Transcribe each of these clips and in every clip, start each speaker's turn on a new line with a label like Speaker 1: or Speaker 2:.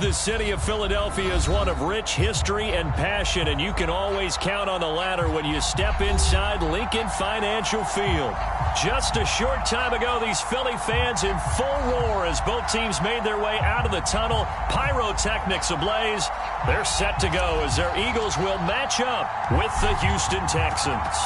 Speaker 1: The city of Philadelphia is one of rich history and passion, and you can always count on the latter when you step inside Lincoln Financial Field. Just a short time ago, these Philly fans in full roar as both teams made their way out of the tunnel. Pyrotechnics ablaze. They're set to go as their Eagles will match up with the Houston Texans.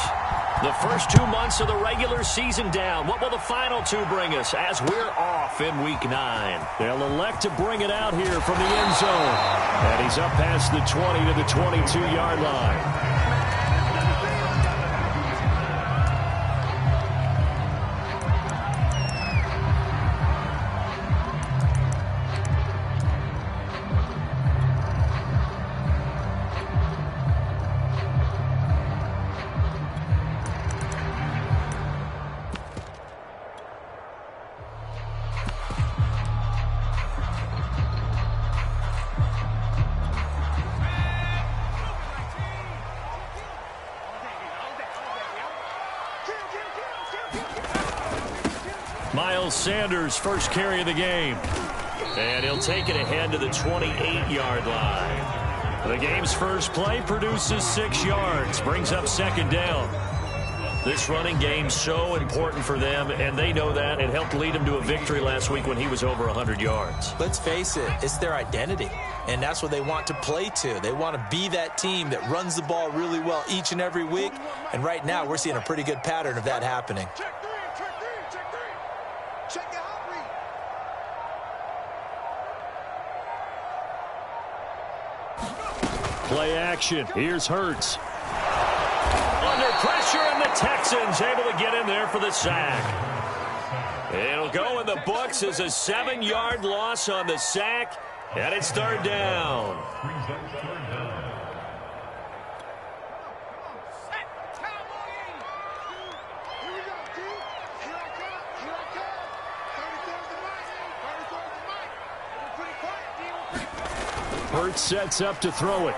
Speaker 1: The first 2 months of the regular season down. What will the final two bring us as we're off in Week 9? They'll elect to bring it out here from the end zone. And he's up past the 20 to the 22-yard line. Sanders' first carry of the game. And he'll take it ahead to the 28-yard line. The game's first play produces 6 yards, brings up second down. This running game's so important for them, and they know that. It helped lead them to a victory last week when he was over 100 yards.
Speaker 2: Let's face it, it's their identity, and that's what they want to play to. They want to be that team that runs the ball really well each and every week, and right now we're seeing a pretty good pattern of that happening.
Speaker 1: Play action. Here's Hurts. Under pressure, and the Texans able to get in there for the sack. It'll go in the books as a 7-yard loss on the sack, and it's third down. Hurts sets up to throw it.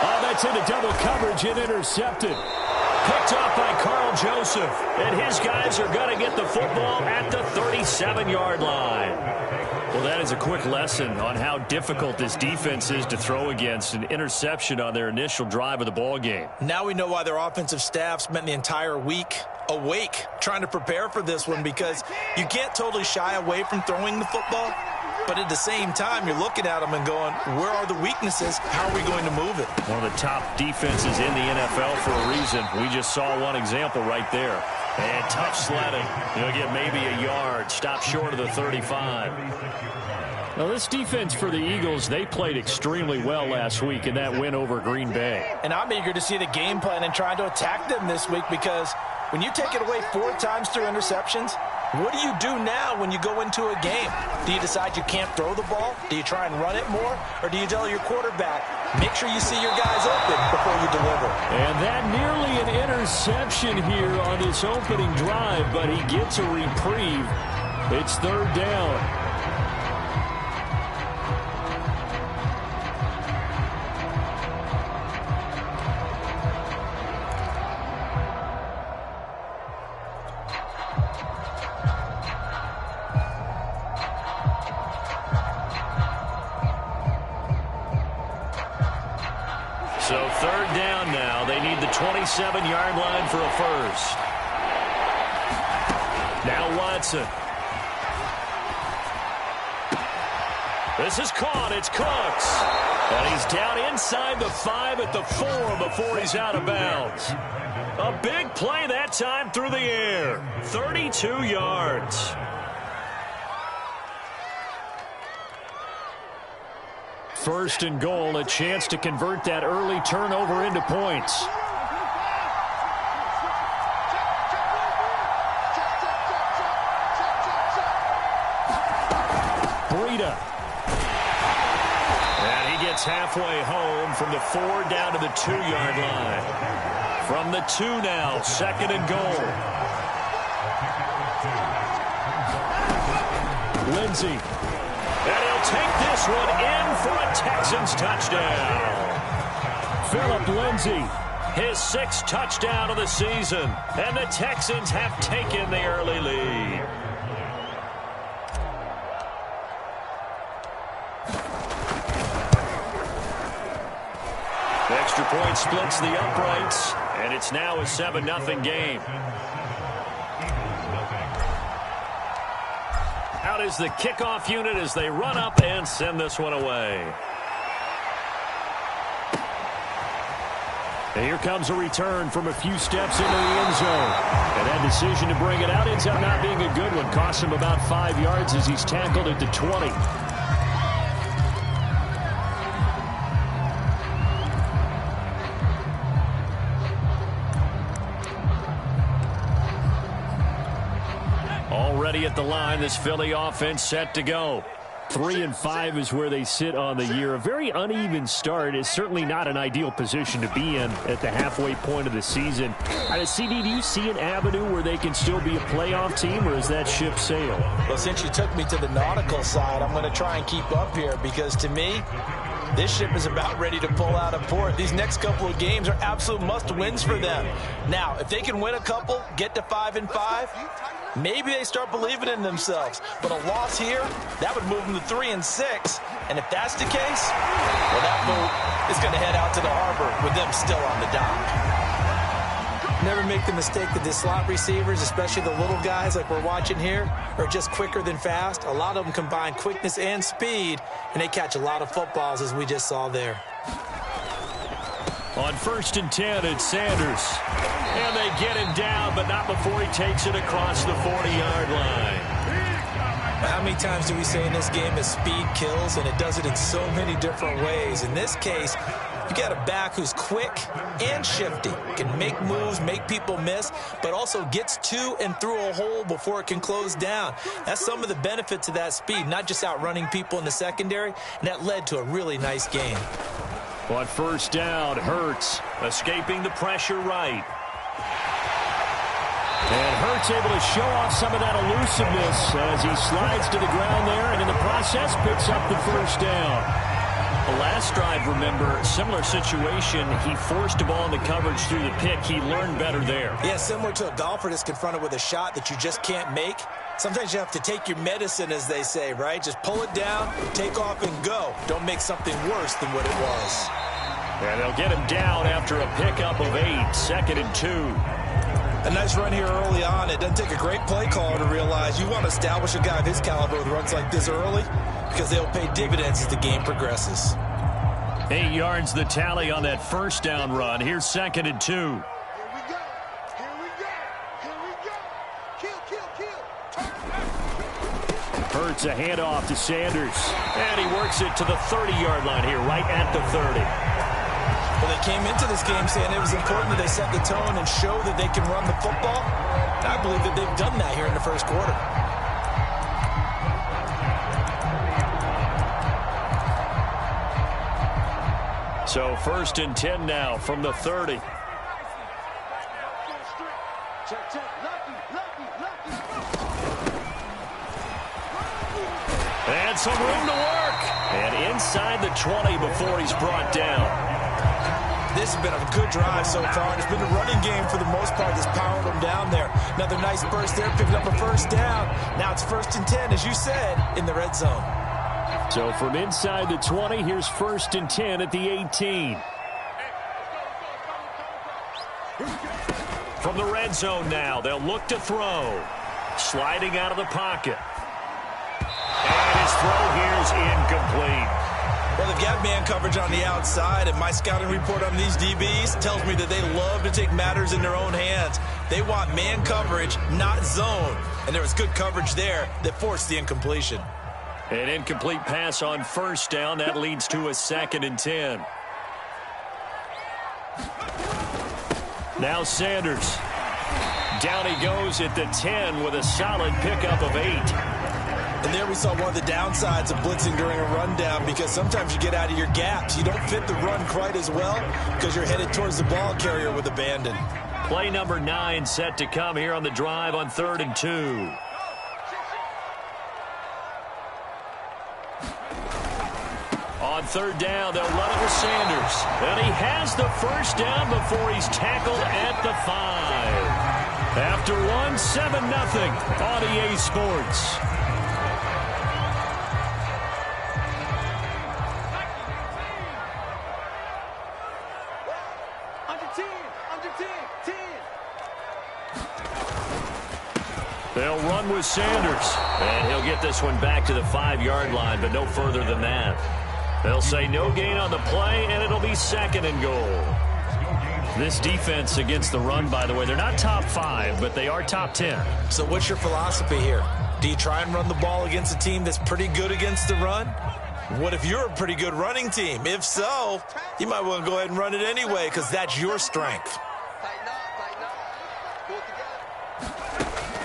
Speaker 1: Oh, that's into double coverage and intercepted. Picked off by Carl Joseph. And his guys are going to get the football at the 37-yard line. Well, that is a quick lesson on how difficult this defense is to throw against. An interception on their initial drive of the ball game.
Speaker 2: Now we know why their offensive staff spent the entire week awake trying to prepare for this one, because you can't totally shy away from throwing the football. But at the same time, you're looking at them and going, where are the weaknesses? How are we going to move it?
Speaker 1: One of the top defenses in the NFL for a reason. We just saw one example right there. And tough sledding. You'll get maybe a yard. Stop short of the 35. Now, this defense for the Eagles, they played extremely well last week in that win over Green Bay.
Speaker 3: And I'm eager to see the game plan and trying to attack them this week, because when you take it away 4 times through interceptions, what do you do now when you go into a game? Do you decide you can't throw the ball? Do you try and run it more? Or do you tell your quarterback, make sure you see your guys open before you deliver?
Speaker 1: And that nearly an interception here on this opening drive, but he gets a reprieve. It's third down. So third down now. They need the 27-yard line for a first. Now Watson. This is caught. It's Cooks. And he's down inside the 5 at the 4 before he's out of bounds. A big play that time through the air. 32 yards. First and goal, a chance to convert that early turnover into points. Breida. And he gets halfway home from the 4 down to the 2-yard line. From the 2 now, second and goal. Lindsey. And he'll take this one in for a Texans touchdown. Phillip Lindsay, his 6th touchdown of the season. And the Texans have taken the early lead. point splits the uprights, and it's now a 7-0 game. Out is the kickoff unit as they run up and send this one away. And here comes a return from a few steps into the end zone. And that decision to bring it out ends up not being a good one. Costs him about 5 yards as he's tackled at the 20. Already at the line, this Philly offense set to go. 3-5 is where they sit on the year. A very uneven start is certainly not an ideal position to be in at the halfway point of the season. CD, do you see an avenue where they can still be a playoff team, or is that ship sailed?
Speaker 3: Well, since you took me to the nautical side, I'm going to try and keep up here because to me, this ship is about ready to pull out of port. These next couple of games are absolute must-wins for them. Now, if they can win a couple, get to 5-5, maybe they start believing in themselves. But a loss here, that would move them to 3-6. And if that's the case, well, that boat is going to head out to the harbor with them still on the dock.
Speaker 2: Never make the mistake that the slot receivers, especially the little guys like we're watching here, are just quicker than fast. A lot of them combine quickness and speed, and they catch a lot of footballs, as we just saw there.
Speaker 1: On 1st and 10, it's Sanders. And they get him down, but not before he takes it across the 40-yard line.
Speaker 2: How many times do we say in this game that speed kills, and it does it in so many different ways? In this case, you got a back who's quick and shifty, can make moves, make people miss, but also gets to and through a hole before it can close down. That's some of the benefits of that speed, not just outrunning people in the secondary, and that led to a really nice game.
Speaker 1: On 1st down, Hurts escaping the pressure right. And Hurts able to show off some of that elusiveness as he slides to the ground there, and in the process picks up the 1st down. The last drive, remember, similar situation. He forced a ball into coverage through the pick. He learned better there.
Speaker 2: Yeah, similar to a golfer that's confronted with a shot that you just can't make. Sometimes you have to take your medicine, as they say, right? Just pull it down, take off, and go. Don't make something worse than what it was.
Speaker 1: And they'll get him down after a pickup of 8, 2nd and 2.
Speaker 2: A nice run here early on. It doesn't take a great play caller to realize you want to establish a guy of his caliber with runs like this early because they'll pay dividends as the game progresses.
Speaker 1: 8 yards the tally on that 1st down run. Here's 2nd and 2. Hurts a handoff to Sanders. And he works it to the 30-yard line here, right at the 30.
Speaker 2: Well, they came into this game saying it was important that they set the tone and show that they can run the football. And I believe that they've done that here in the 1st quarter.
Speaker 1: So 1st and 10 now from the 30. And some room to work. And inside the 20 before he's brought down.
Speaker 2: This has been a good drive so far. It's been a running game for the most part that's powered them down there. Another nice burst there, picking up a 1st down. Now it's 1st and 10, as you said, in the red zone.
Speaker 1: So from inside the 20, here's 1st and 10 at the 18. From the red zone now, they'll look to throw. Sliding out of the pocket. And his throw here is incomplete.
Speaker 2: Well, they've got man coverage on the outside, and my scouting report on these DBs tells me that they love to take matters in their own hands. They want man coverage, not zone. And there was good coverage there that forced the incompletion.
Speaker 1: An incomplete pass on 1st down. That leads to a 2nd and 10. Now Sanders. Down he goes at the 10 with a solid pickup of 8.
Speaker 2: And there we saw one of the downsides of blitzing during a rundown, because sometimes you get out of your gaps. You don't fit the run quite as well because you're headed towards the ball carrier with abandon.
Speaker 1: Play number 9 set to come here on the drive on 3rd and 2. On 3rd down, they'll run it with Sanders. And he has the 1st down before he's tackled at the 5. After one, 7-0 on EA Sports. with Sanders. And he'll get this one back to the 5-yard line, but no further than that. They'll say no gain on the play, and it'll be 2nd and goal. This defense against the run, by the way, they're not top 5, but they are top 10.
Speaker 2: So what's your philosophy here? Do you try and run the ball against a team that's pretty good against the run? What if you're a pretty good running team? If so, you might want to go ahead and run it anyway because that's your strength.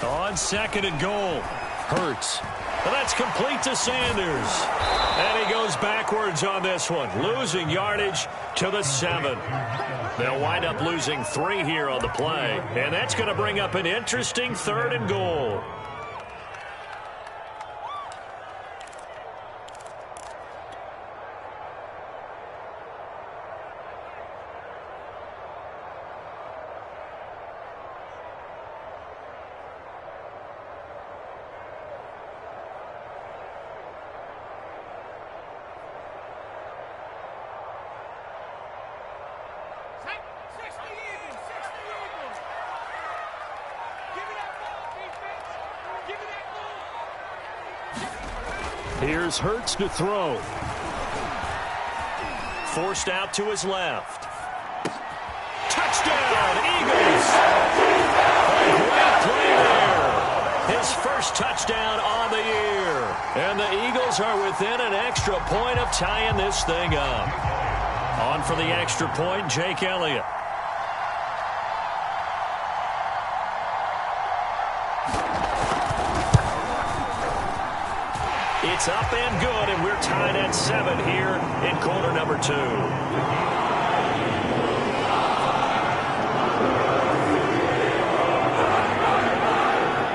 Speaker 1: On 2nd and goal, Hurts. Well, that's complete to Sanders. And he goes backwards on this one, losing yardage to the 7. They'll wind up losing 3 here on the play. And that's going to bring up an interesting 3rd and goal. Here's Hurts to throw. Forced out to his left. Touchdown, Eagles! A great play there. His first touchdown on the year. And the Eagles are within an extra point of tying this thing up. On for the extra point, Jake Elliott. It's up and good, and we're tied at 7 here in quarter number 2.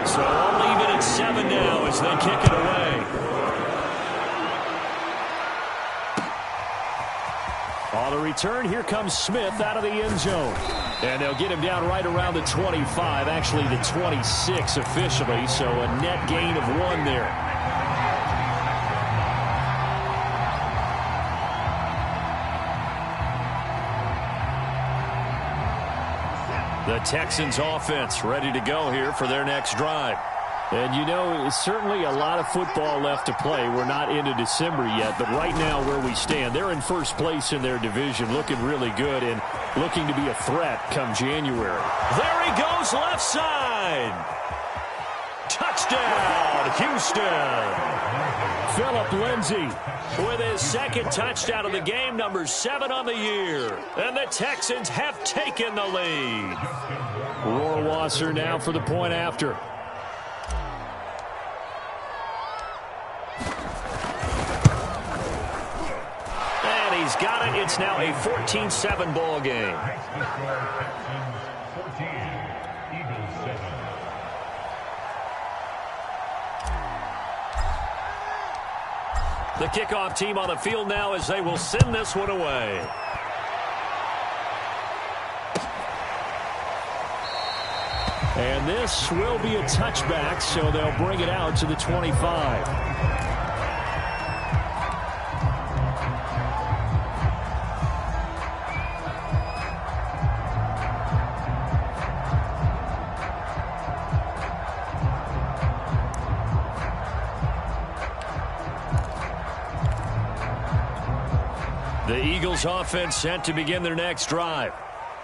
Speaker 1: So I'll leave it at 7 now as they kick it away. On the return, here comes Smith out of the end zone. And they'll get him down right around the 25, actually the 26 officially, so a net gain of 1 there. The Texans offense ready to go here for their next drive. And, you know, certainly a lot of football left to play. We're not into December yet, but right now where we stand, they're in first place in their division, looking really good and looking to be a threat come January. There he goes, left side. Touchdown, Houston. Phillip Lindsay with his 2nd touchdown of the game, number 7 on the year. And the Texans have taken the lead. Rohrwasser now for the point after. And he's got it. It's now a 14-7 ball game. The kickoff team on the field now as they will send this one away. And this will be a touchback, so they'll bring it out to the 25. The Eagles offense set to begin their next drive.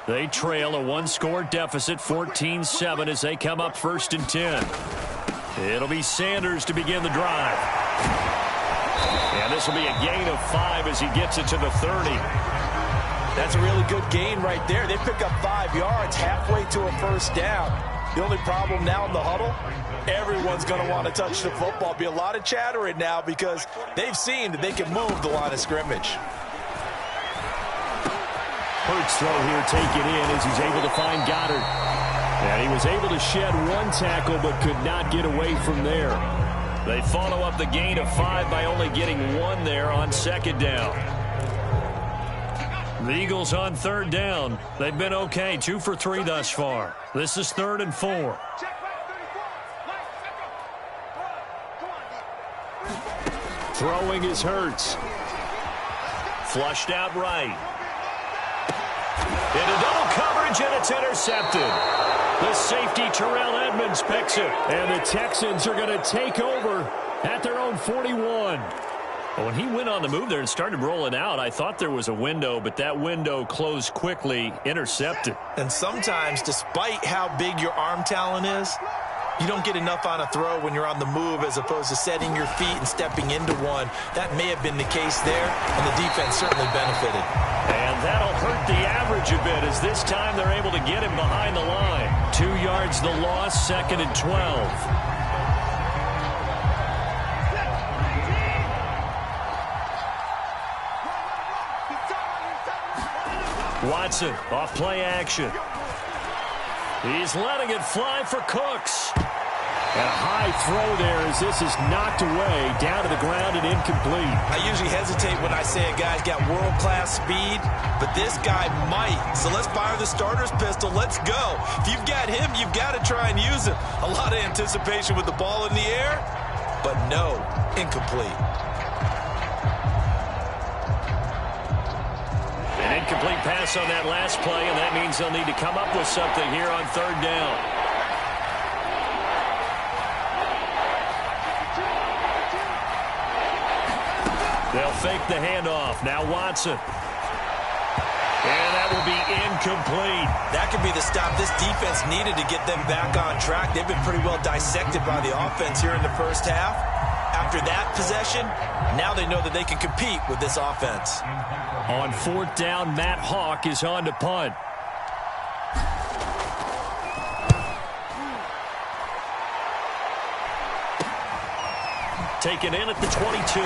Speaker 1: They trail a 1-score deficit, 14-7, as they come up 1st and 10. It'll be Sanders to begin the drive. And this will be a gain of 5 as he gets it to the 30.
Speaker 3: That's a really good gain right there. They pick up 5 yards halfway to a 1st down. The only problem now in the huddle, everyone's going to want to touch the football. Be a lot of chattering now because they've seen that they can move the line of scrimmage.
Speaker 1: Hurts throw here taken in as he's able to find Goddard. And he was able to shed 1 tackle but could not get away from there. They follow up the gain of 5 by only getting 1 there on 2nd down. The Eagles on 3rd down. They've been okay, 2 for 3 thus far. This is 3rd and 4. Throwing is Hurts. Flushed out right. Into double coverage, range, and it's intercepted. The safety, Terrell Edmonds, picks it. And the Texans are going to take over at their own 41. Well, when he went on the move there and started rolling out, I thought there was a window, but that window closed quickly, intercepted.
Speaker 2: And sometimes, despite how big your arm talent is, you don't get enough on a throw when you're on the move as opposed to setting your feet and stepping into one. That may have been the case there, and the defense certainly benefited.
Speaker 1: And that'll hurt the average a bit as this time they're able to get him behind the line. 2 yards the loss, 2nd and 12. Watson, off play action. He's letting it fly for Cooks. And a high throw there as this is knocked away, down to the ground and incomplete.
Speaker 2: I usually hesitate when I say a guy's got world-class speed, but this guy might. So let's fire the starter's pistol. Let's go. If you've got him, you've got to try and use him. A lot of anticipation with the ball in the air, but no, incomplete.
Speaker 1: An incomplete pass on that last play, and that means they'll need to come up with something here on 3rd down. They'll fake the handoff. Now Watson. And that will be incomplete.
Speaker 2: That could be the stop this defense needed to get them back on track. They've been pretty well dissected by the offense here in the first half. After that possession, now they know that they can compete with this offense.
Speaker 1: On 4th down, Matt Hawk is on to punt. Taken in at the 22.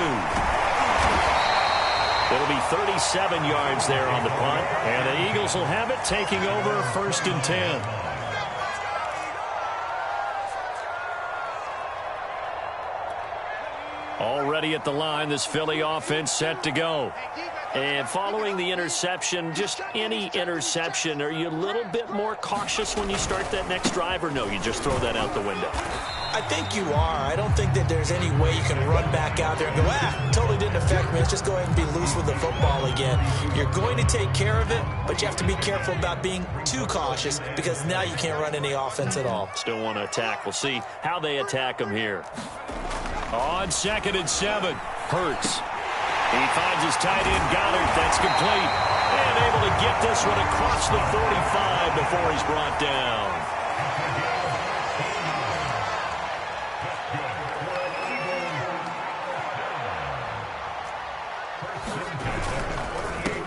Speaker 1: It'll be 37 yards there on the punt. And the Eagles will have it, taking over 1st and 10. Already at the line, this Philly offense set to go. And following the interception, just any interception, are you a little bit more cautious when you start that next drive, or no, you just throw that out the window?
Speaker 2: I think you are. I don't think that there's any way you can run back out there and go, totally didn't affect me. Let's just go ahead and be loose with the football again. You're going to take care of it, but you have to be careful about being too cautious because now you can't run any offense at all.
Speaker 1: Still want to attack. We'll see how they attack them here. On 2nd and 7, Hurts. He finds his tight end, Goddard. That's complete. And able to get this one across the 45 before he's brought down.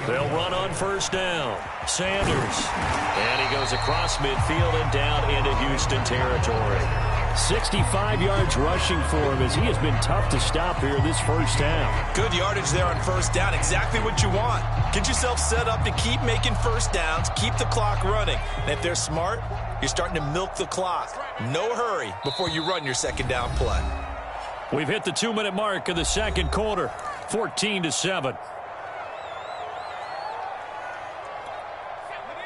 Speaker 1: They'll run on 1st down. Sanders. And he goes across midfield and down into Houston territory. 65 yards rushing for him as he has been tough to stop here this first half.
Speaker 2: Good yardage there on 1st down. Exactly what you want. Get yourself set up to keep making 1st downs, keep the clock running. And if they're smart, you're starting to milk the clock. No hurry before you run your 2nd down play.
Speaker 1: We've hit the 2-minute mark of the 2nd quarter. 14-7.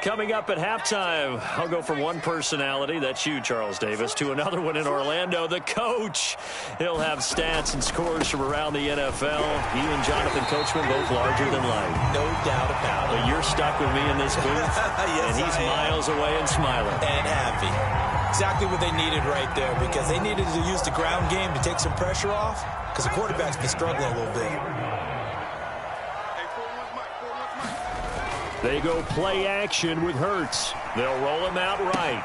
Speaker 1: Coming up at halftime, I'll go from one personality, that's you, Charles Davis, to another one in Orlando, the coach. He'll have stats and scores from around the NFL. You and Jonathan Coachman both larger than life.
Speaker 2: No doubt about it.
Speaker 1: But you're stuck with me in this booth,
Speaker 2: yes,
Speaker 1: and he's miles away and smiling.
Speaker 2: And happy. Exactly what they needed right there, because they needed to use the ground game to take some pressure off, because the quarterback's been struggling a little bit.
Speaker 1: They go play action with Hurts. They'll roll him out right.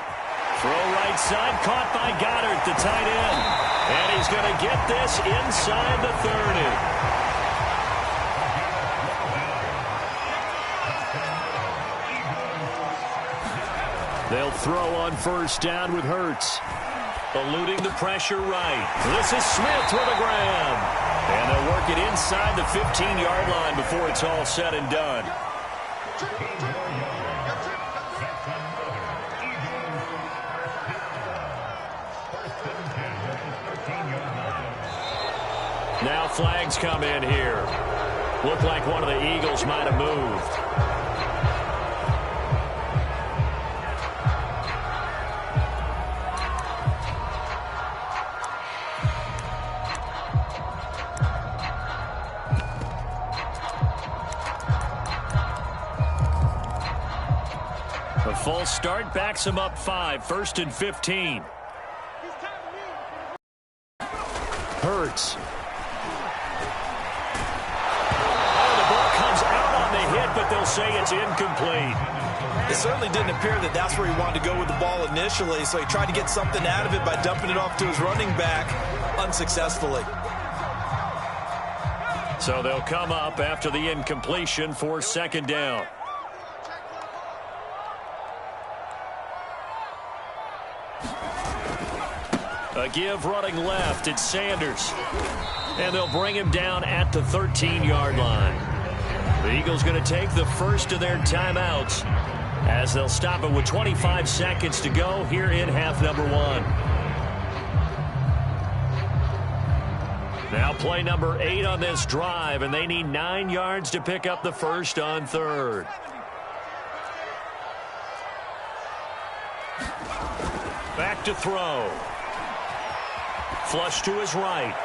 Speaker 1: Throw right side, caught by Goddard, the tight end. And he's going to get this inside the 30. They'll throw on 1st down with Hurts. Eluding the pressure right. This is Smith with a grab. And they'll work it inside the 15-yard line before it's all said and done. Now flags come in here. Looked like one of the Eagles might have moved. false start backs him up 5, 1st and 15. Hurts. Oh, the ball comes out on the hit, but they'll say it's incomplete.
Speaker 2: It certainly didn't appear that that's where he wanted to go with the ball initially, so he tried to get something out of it by dumping it off to his running back unsuccessfully.
Speaker 1: So they'll come up after the incompletion for 2nd down. A give running left. It's Sanders. And they'll bring him down at the 13-yard line. The Eagles going to take the first of their timeouts as they'll stop it with 25 seconds to go here in half number 1. Now play number 8 on this drive, and they need 9 yards to pick up the first on 3rd. Back to throw. Flush to his right.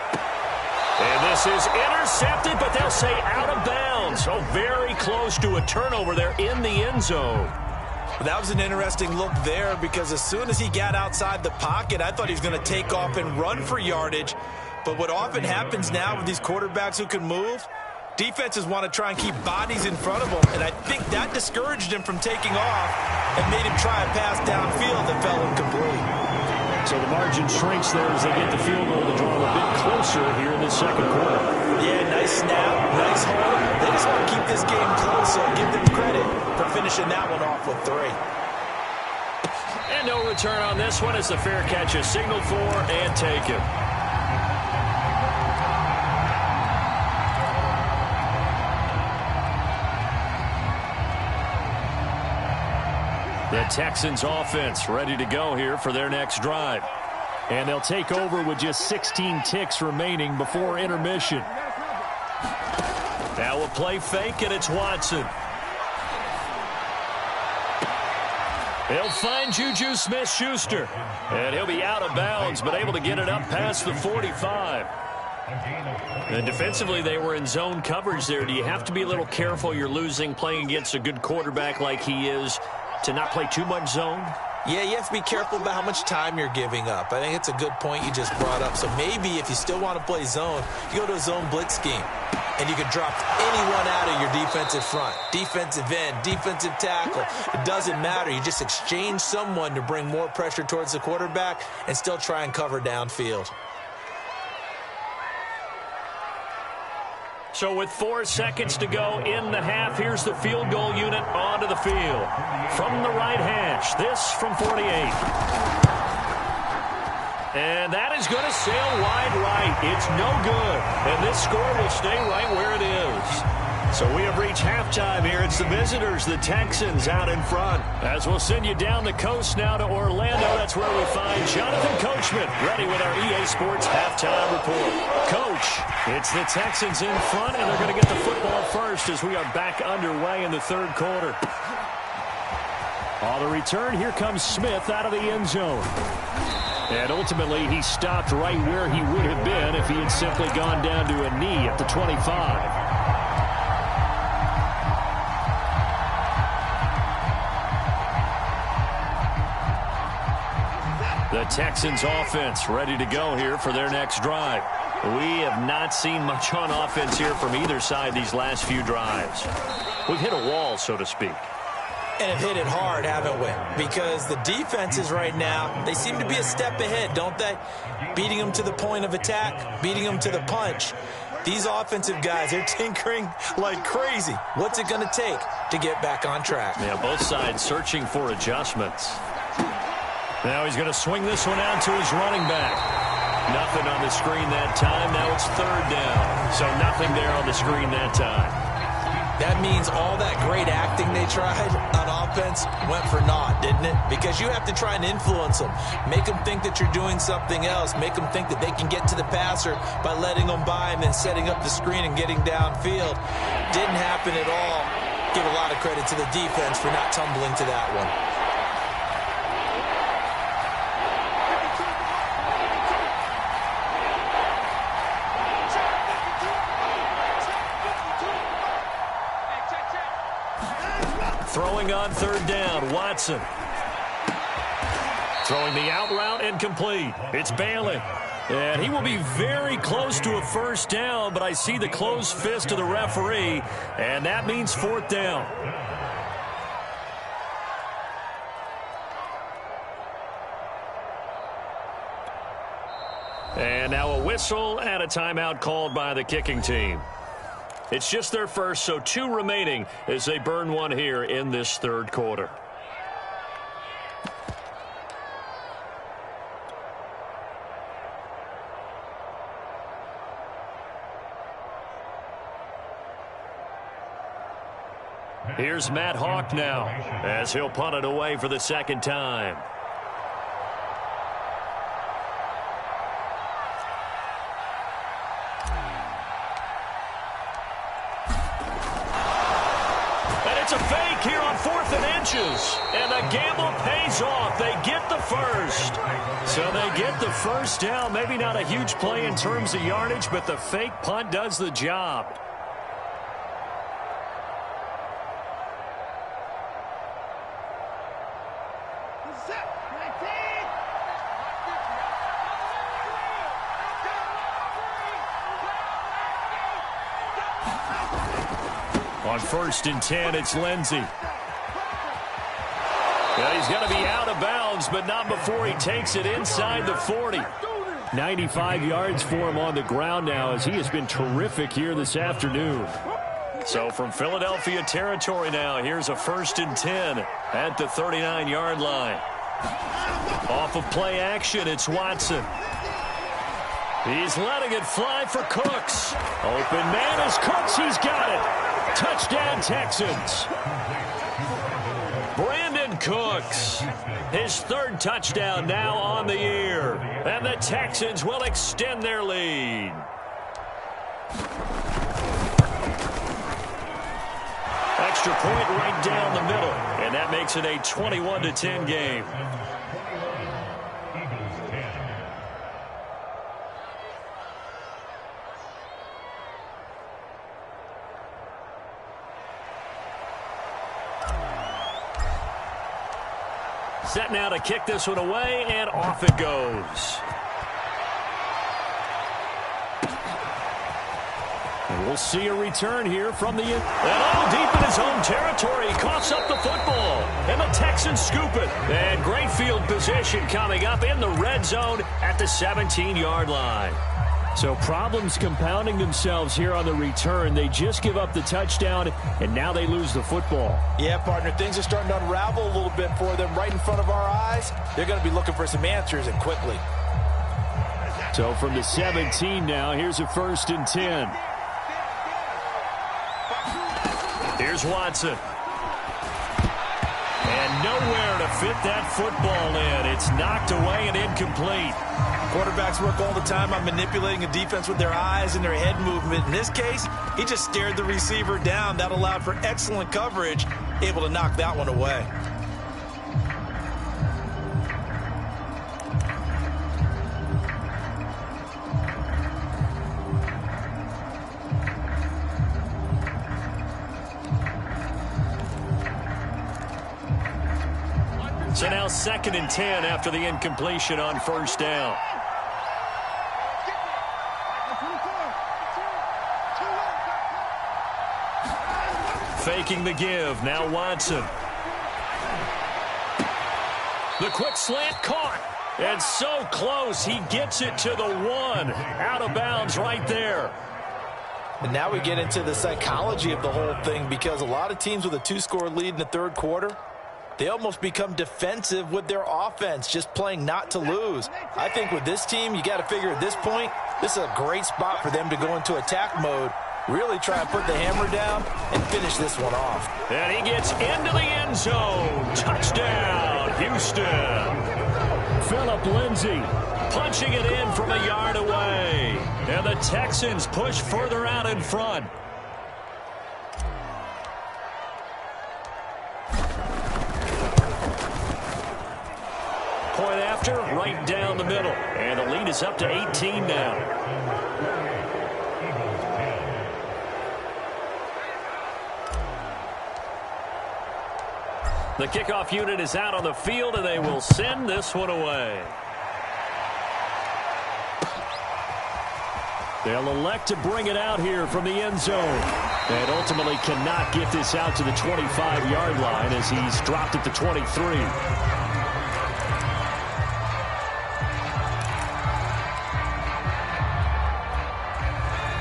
Speaker 1: And this is intercepted, but they'll say out of bounds. So very close to a turnover there in the end zone.
Speaker 2: That was an interesting look there because as soon as he got outside the pocket, I thought he was going to take off and run for yardage. But what often happens now with these quarterbacks who can move, defenses want to try and keep bodies in front of them. And I think that discouraged him from taking off and made him try a pass downfield that fell incomplete.
Speaker 1: So the margin shrinks there as they get the field goal to draw them a bit closer here in the 2nd quarter.
Speaker 2: Yeah, nice snap, nice hold. They just want to keep this game close, so give them credit for finishing that one off with 3.
Speaker 1: And no return on this one as the fair catch is signaled for and taken. The Texans offense ready to go here for their next drive. And they'll take over with just 16 ticks remaining before intermission. Now a play fake, and it's Watson. He'll find Juju Smith-Schuster. And he'll be out of bounds, but able to get it up past the 45. And defensively, they were in zone coverage there. Do you have to be a little careful? You're losing playing against a good quarterback like he is to not play too much zone?
Speaker 2: Yeah, you have to be careful about how much time you're giving up. I think it's a good point you just brought up. So maybe if you still want to play zone, you go to a zone blitz scheme. And you can drop anyone out of your defensive front. Defensive end, defensive tackle. It doesn't matter. You just exchange someone to bring more pressure towards the quarterback and still try and cover downfield.
Speaker 1: So with 4 seconds to go in the half, here's the field goal unit onto the field. From the right hash, this from 48. And that is going to sail wide right. It's no good. And this score will stay right where it is. So we have reached halftime here. It's the visitors, the Texans, out in front. As we'll send you down the coast now to Orlando. That's where we find Jonathan Coachman, ready with our EA Sports halftime report. Coach, it's the Texans in front, and they're going to get the football first as we are back underway in the 3rd quarter. On the return, here comes Smith out of the end zone. And ultimately, he stopped right where he would have been if he had simply gone down to a knee at the 25. The Texans offense ready to go here for their next drive. We have not seen much on offense here from either side these last few drives. We've hit a wall, so to speak.
Speaker 2: And have hit it hard, haven't we? Because the defenses right now, they seem to be a step ahead, don't they? Beating them to the point of attack, beating them to the punch. These offensive guys, they're tinkering like crazy. What's it going to take to get back on track?
Speaker 1: Yeah, both sides searching for adjustments. Now he's going to swing this one out to his running back. Nothing on the screen that time. Now it's 3rd down. So nothing there on the screen that time.
Speaker 2: That means all that great acting they tried on offense went for naught, didn't it? Because you have to try and influence them. Make them think that you're doing something else. Make them think that they can get to the passer by letting them by and then setting up the screen and getting downfield. Didn't happen at all. Give a lot of credit to the defense for not tumbling to that one.
Speaker 1: Throwing on third down, Watson. Throwing the out route incomplete. It's Bailey. And he will be very close to a first down, but I see the closed fist of the referee, and that means fourth down. And now a whistle and a timeout called by the kicking team. It's just their first, so 2 remaining as they burn one here in this third quarter. Here's Matt Hawk now as he'll punt it away for the second time. It's a fake here on 4th and inches. And the gamble pays off. They get the first. So they get the first down. Maybe not a huge play in terms of yardage, but the fake punt does the job. On 1st and 10, it's Lindsey. Yeah, he's going to be out of bounds, but not before he takes it inside the 40. 95 yards for him on the ground now, as he has been terrific here this afternoon. So from Philadelphia territory now, here's a 1st and 10 at the 39-yard line. Off of play action, it's Watson. He's letting it fly for Cooks. Open man is Cooks. He's got it. Touchdown, Texans. Brandon Cooks, his 3rd touchdown now on the year. And the Texans will extend their lead. Extra point right down the middle. And that makes it a 21-10 game. Set now to kick this one away, and off it goes. And we'll see a return here from the... And all deep in his own territory, he coughs up the football. And the Texans scoop it. And great field position coming up in the red zone at the 17-yard line. So problems compounding themselves here on the return. They just give up the touchdown, and now they lose the football.
Speaker 3: Yeah, partner, things are starting to unravel a little bit for them right in front of our eyes. They're going to be looking for some answers, and quickly.
Speaker 1: So from the 17 now, here's a 1st and 10. Here's Watson. And nowhere to fit that football in. It's knocked away and incomplete.
Speaker 2: Quarterbacks work all the time on manipulating a defense with their eyes and their head movement. In this case, he just stared the receiver down. That allowed for excellent coverage, able to knock that one away.
Speaker 1: So now 2nd and 10 after the incompletion on 1st down. Faking the give. Now Watson. The quick slant caught. And so close. He gets it to the 1. Out of bounds right there.
Speaker 3: And now we get into the psychology of the whole thing, because a lot of teams with a 2-score lead in the 3rd quarter, they almost become defensive with their offense, just playing not to lose. I think with this team, you got to figure at this point, this is a great spot for them to go into attack mode, really try and put the hammer down and finish this one off.
Speaker 1: And he gets into the end zone. Touchdown, Houston. Phillip Lindsay punching it in from a yard away. And the Texans push further out in front. Point after, right down the middle. And the lead is up to 18 now. The kickoff unit is out on the field, and they will send this one away. They'll elect to bring it out here from the end zone. And ultimately cannot get this out to the 25-yard line as he's dropped at the 23.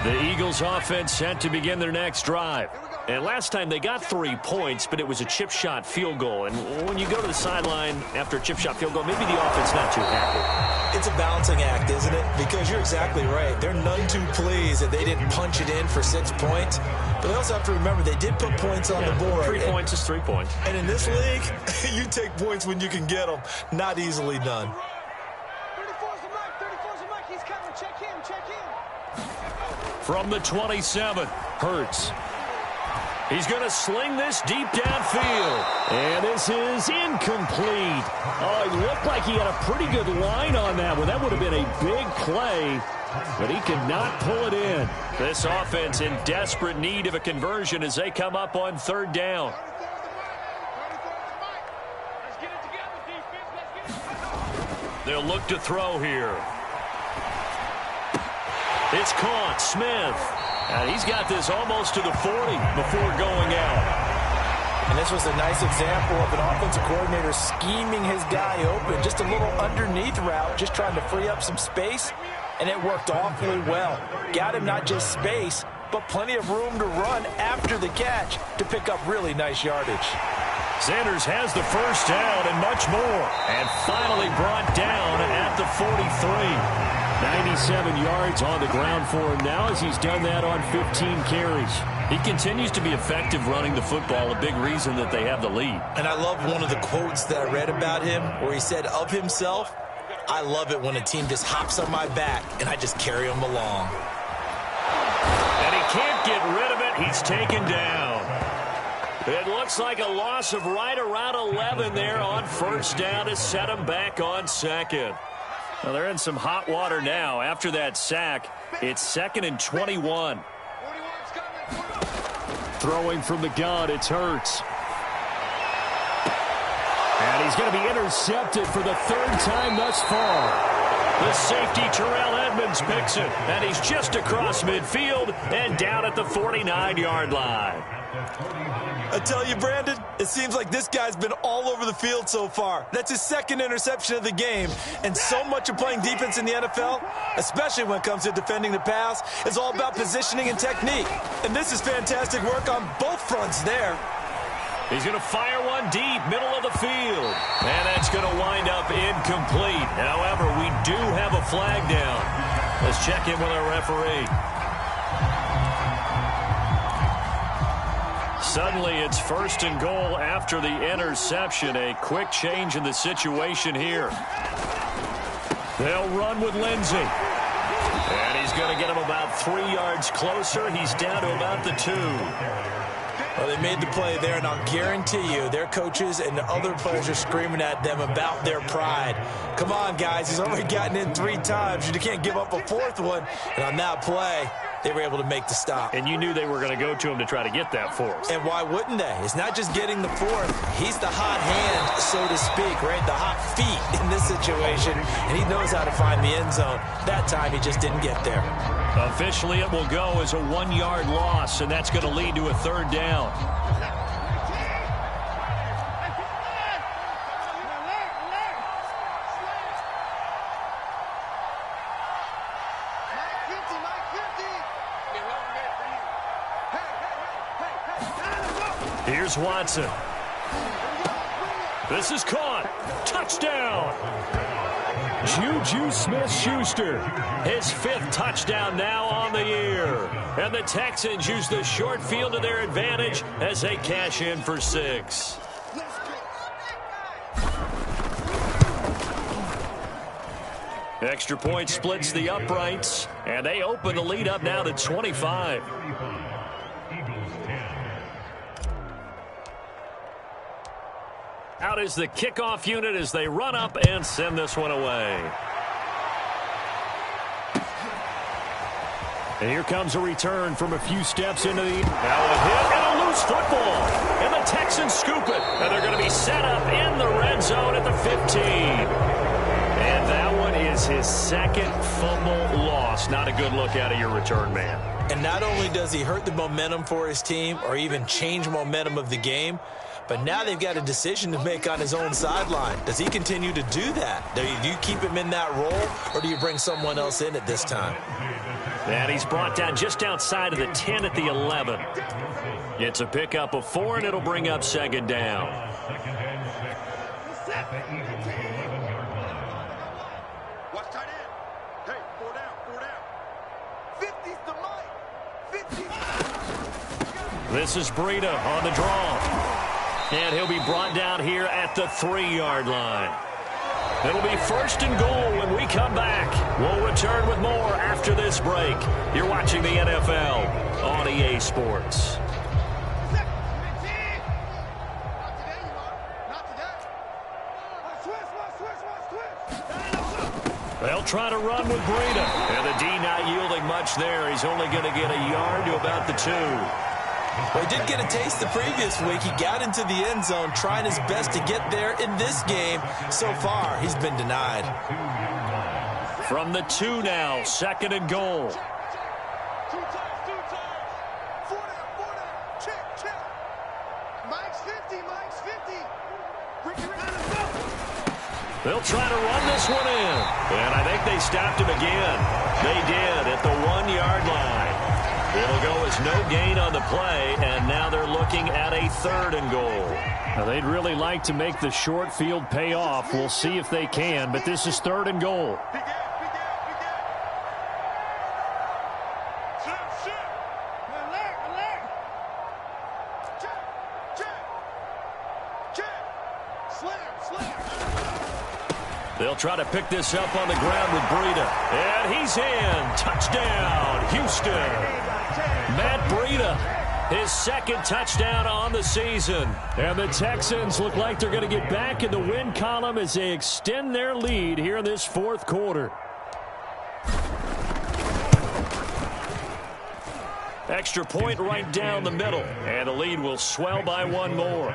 Speaker 1: The Eagles offense set to begin their next drive. And last time they got 3 points, but it was a chip shot field goal. And when you go to the sideline after a chip shot field goal, maybe the offense not too happy.
Speaker 2: It's a balancing act, isn't it? Because you're exactly right. They're none too pleased that they didn't punch it in for 6 points. But they also have to remember they did put points on the board.
Speaker 1: 3 points is 3 points.
Speaker 2: And in this league, you take points when you can get them. Not easily done.
Speaker 4: 34's the mic. He's coming. Check him.
Speaker 1: From the 27, Hurts. He's going to sling this deep downfield. And this is incomplete. Oh, it looked like he had a pretty good line on that one. That would have been a big play, but he could not pull it in. This offense in desperate need of a conversion as they come up on 3rd down. They'll look to throw here. It's caught. Smith. And he's got this almost to the 40 before going out.
Speaker 3: And this was a nice example of an offensive coordinator scheming his guy open. Just a little underneath route, just trying to free up some space. And it worked awfully well. Got him not just space, but plenty of room to run after the catch to pick up really nice yardage.
Speaker 1: Sanders has the first down and much more. And finally brought down at the 43. 97 yards on the ground for him now as he's done that on 15 carries. He continues to be effective running the football, a big reason that they have the lead.
Speaker 2: And I love one of the quotes that I read about him where he said of himself, "I love it when a team just hops on my back and I just carry them along."
Speaker 1: And he can't get rid of it. He's taken down. It looks like a loss of right around 11 there on 1st down to set him back on 2nd. Well, they're in some hot water now. After that sack, it's 2nd and 21. Throwing from the gun, it's Hurts. And he's going to be intercepted for the 3rd time thus far. The safety, Terrell Edmonds, picks it. And he's just across midfield and down at the 49-yard line.
Speaker 2: I tell you, Brandon, it seems like this guy's been all over the field so far. That's his 2nd interception of the game. And so much of playing defense in the NFL, especially when it comes to defending the pass, is all about positioning and technique. And this is fantastic work on both fronts there.
Speaker 1: He's going to fire one deep, middle of the field. And that's going to wind up incomplete. However, we do have a flag down. Let's check in with our referee. Suddenly, it's 1st and goal after the interception. A quick change in the situation here. They'll run with Lindsey. And he's going to get him about 3 yards closer. He's down to about the 2.
Speaker 2: Well, they made the play there, and I'll guarantee you their coaches and the other players are screaming at them about their pride. Come on, guys. He's already gotten in 3 times. You can't give up a 4th one. And on that play, they were able to make the stop.
Speaker 1: And you knew they were going to go to him to try to get that 4th.
Speaker 2: And why wouldn't they? It's not just getting the 4th. He's the hot hand, so to speak, right? The hot feet in this situation. And he knows how to find the end zone. That time, he just didn't get there.
Speaker 1: Officially, it will go as a 1-yard loss, and that's going to lead to a 3rd down. Here's Watson. This is caught. Touchdown. Juju Smith-Schuster. His 5th touchdown now on the year. And the Texans use the short field to their advantage as they cash in for 6. Extra point splits the uprights, and they open the lead up now to 25. Out is the kickoff unit as they run up and send this one away. And here comes a return from a few steps into the... Now a hit and a loose football. And the Texans scoop it. And they're going to be set up in the red zone at the 15. And that one is his second fumble loss. Not a good look out of your return man.
Speaker 2: And not only does he hurt the momentum for his team or even change momentum of the game, but now they've got a decision to make on his own sideline. Does he continue to do that? Do you keep him in that role, or do you bring someone else in at this time?
Speaker 1: And he's brought down just outside of the 10 at the 11. It's a pickup of 4, and it'll bring up second down.
Speaker 4: Watch tight end. Hey, 4 down. 50's the mic. 50.
Speaker 1: This is Breida on the draw. And he'll be brought down here at the 3-yard line. It'll be first and goal when we come back. We'll return with more after this break. You're watching the NFL on EA Sports. They'll try to run with Breida. And the D not yielding much there. He's only going to get a yard to about the 2.
Speaker 2: Well, he did get a taste the previous week. He got into the end zone, trying his best to get there in this game. So far, he's been denied.
Speaker 1: From the 2 now, second and goal.
Speaker 4: 2 times. 4 down. Check. Mike's 50.
Speaker 1: They'll try to run this one in. And I think they stopped him again. They did at the 1-yard line. It'll go as no gain on the play, and now they're looking at a 3rd and goal. Now, they'd really like to make the short field pay off. We'll see if they can, but this is 3rd and goal. They'll try to pick this up on the ground with Breida. And he's in. Touchdown, Houston. Matt Breida, his second touchdown on the season. And the Texans look like they're going to get back in the win column as they extend their lead here in this 4th quarter. Extra point right down the middle. And the lead will swell by 1 more.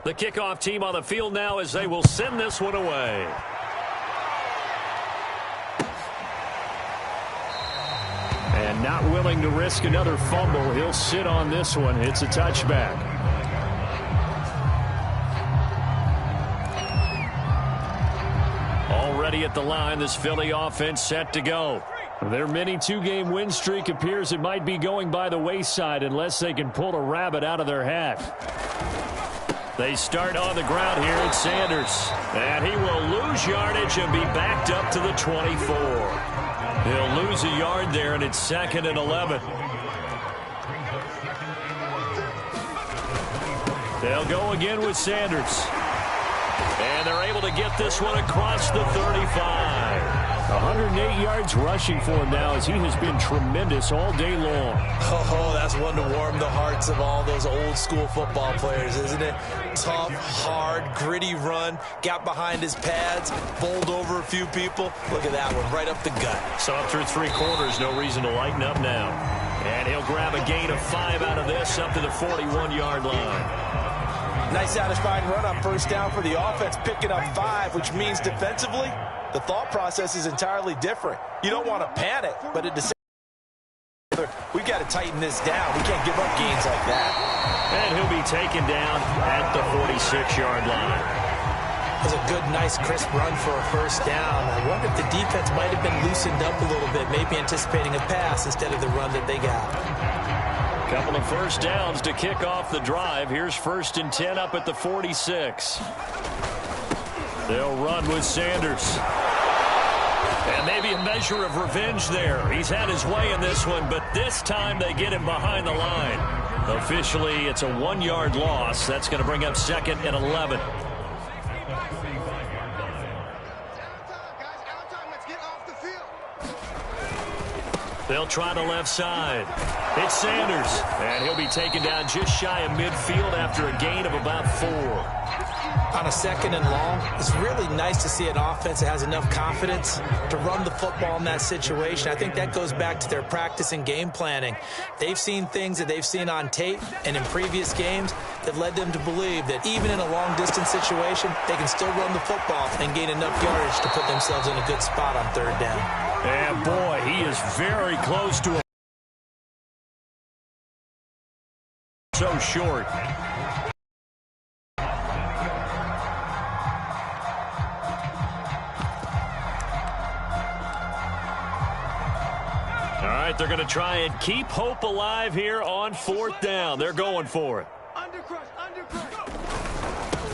Speaker 1: The kickoff team on the field now as they will send this one away. And not willing to risk another fumble. He'll sit on this one. It's a touchback. Already at the line, this Philly offense set to go. Their mini 2-game win streak appears it might be going by the wayside unless they can pull a rabbit out of their hat. They start on the ground here at Sanders. And he will lose yardage and be backed up to the 24. He'll lose a yard there, and it's 2nd and 11. They'll go again with Sanders. And they're able to get this one across the 35. 108 yards rushing for him now as he has been tremendous all day long.
Speaker 2: Oh, that's one to warm the hearts of all those old school football players, isn't it? Tough, hard, gritty run, got behind his pads, bowled over a few people. Look at that one, right up the gut.
Speaker 1: So up through 3 quarters, no reason to lighten up now. And he'll grab a gain of 5 out of this up to the 41-yard line.
Speaker 2: Nice satisfying run on first down for the offense, picking up 5, which means defensively, the thought process is entirely different. You don't want to panic, but at the same time, we've got to tighten this down. We can't give up gains like that.
Speaker 1: And he'll be taken down at the 46-yard line.
Speaker 2: It was a good, nice, crisp run for a first down. I wonder if the defense might have been loosened up a little bit, maybe anticipating a pass instead of the run that they got.
Speaker 1: Couple of first downs to kick off the drive. Here's 1st and 10 up at the 46. They'll run with Sanders. And maybe a measure of revenge there. He's had his way in this one, but this time they get him behind the line. Officially, it's a 1-yard loss. That's going to bring up 2nd and 11. They'll try the left side. It's Sanders, and he'll be taken down just shy of midfield after a gain of about 4.
Speaker 2: On a 2nd and long, it's really nice to see an offense that has enough confidence to run the football in that situation. I think that goes back to their practice and game planning. They've seen things that they've seen on tape and in previous games that led them to believe that even in a long-distance situation, they can still run the football and gain enough yardage to put themselves in a good spot on 3rd down.
Speaker 1: And, boy, he is very close to it. So short. All right, they're going to try and keep hope alive here on 4th down. They're going for it.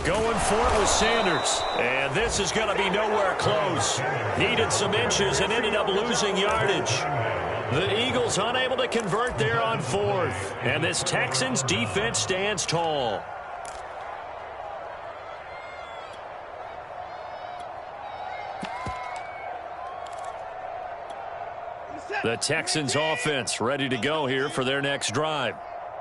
Speaker 1: Going for it with Sanders. And this is going to be nowhere close. Needed some inches and ended up losing yardage. The Eagles unable to convert there on 4th. And this Texans defense stands tall. The Texans offense ready to go here for their next drive.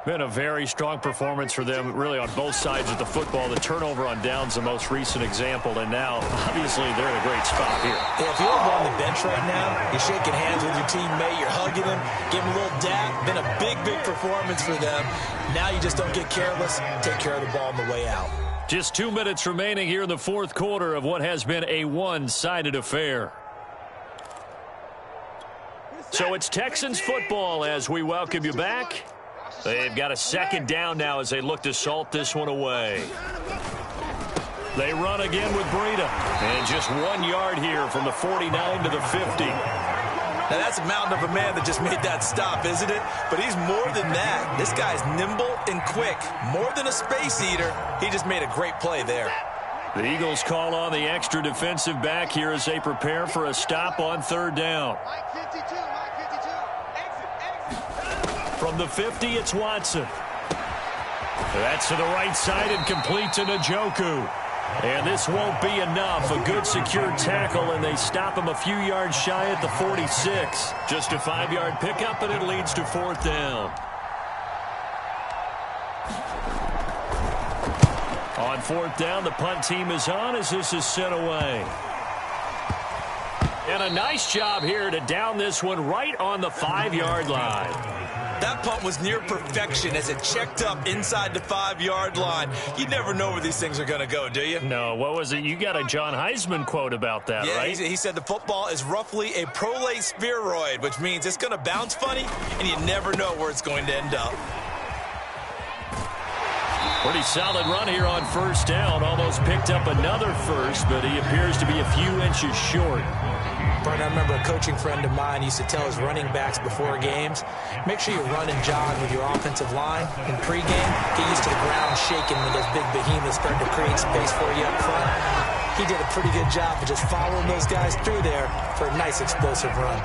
Speaker 1: Been a very strong performance for them, really, on both sides of the football. The turnover on downs, the most recent example, and now, obviously, they're in a great spot here.
Speaker 2: Yeah, if you're on the bench right now, you're shaking hands with your teammate, you're hugging him, giving him a little dap. Been a big, big performance for them. Now you just don't get careless. Take care of the ball on the way out.
Speaker 1: Just 2 minutes remaining here in the 4th quarter of what has been a one-sided affair. So it's Texans football as we welcome you back. They've got a 2nd down now as they look to salt this one away. They run again with Breida. And just 1 yard here from the 49 to the 50.
Speaker 2: Now, that's a mountain of a man that just made that stop, isn't it? But he's more than that. This guy's nimble and quick. More than a space eater. He just made a great play there.
Speaker 1: The Eagles call on the extra defensive back here as they prepare for a stop on 3rd down. From the 50, it's Watson. That's to the right side and complete to Njoku. And this won't be enough. A good secure tackle, and they stop him a few yards shy at the 46. Just a 5-yard pickup, and it leads to 4th down. On 4th down, the punt team is on as this is sent away. And a nice job here to down this one right on the 5-yard line.
Speaker 2: That punt was near perfection as it checked up inside the 5-yard line. You never know where these things are going to go, do you?
Speaker 1: No, what was it? You got a John Heisman quote about that,
Speaker 2: yeah,
Speaker 1: right?
Speaker 2: He said the football is roughly a prolate spheroid, which means it's going to bounce funny, and you never know where it's going to end up.
Speaker 1: Pretty solid run here on 1st down. Almost picked up another first, but he appears to be a few inches short.
Speaker 2: Brian, I remember a coaching friend of mine used to tell his running backs before games, make sure you run and jog with your offensive line in pregame. Get used to the ground shaking when those big behemoths start to create space for you up front. He did a pretty good job of just following those guys through there for a nice explosive run.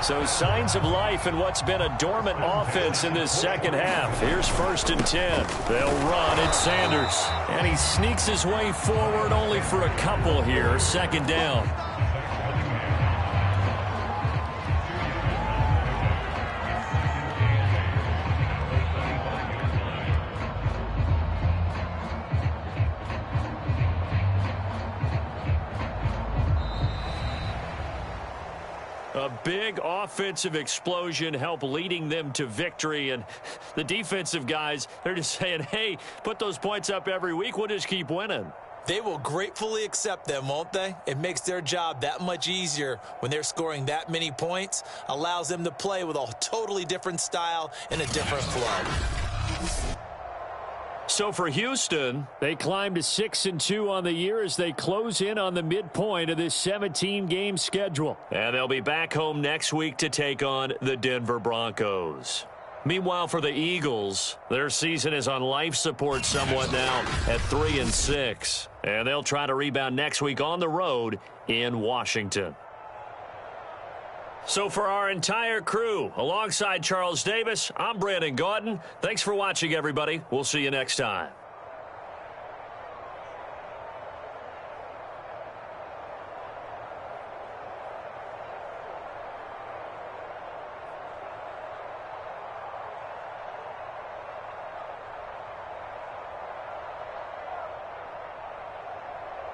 Speaker 1: So signs of life in what's been a dormant offense in this 2nd half. Here's 1st and 10. They'll run. It's Sanders. And he sneaks his way forward only for a couple here. 2nd down. A big offensive explosion helped leading them to victory. And the defensive guys, they're just saying, hey, put those points up every week. We'll just keep winning.
Speaker 2: They will gratefully accept them, won't they? It makes their job that much easier when they're scoring that many points. Allows them to play with a totally different style and a different flow.
Speaker 1: So for Houston, they climb to 6-2 on the year as they close in on the midpoint of this 17-game schedule. And they'll be back home next week to take on the Denver Broncos. Meanwhile, for the Eagles, their season is on life support somewhat now at 3-6. And they'll try to rebound next week on the road in Washington. So for our entire crew, alongside Charles Davis, I'm Brandon Gaudin. Thanks for watching, everybody. We'll see you next time.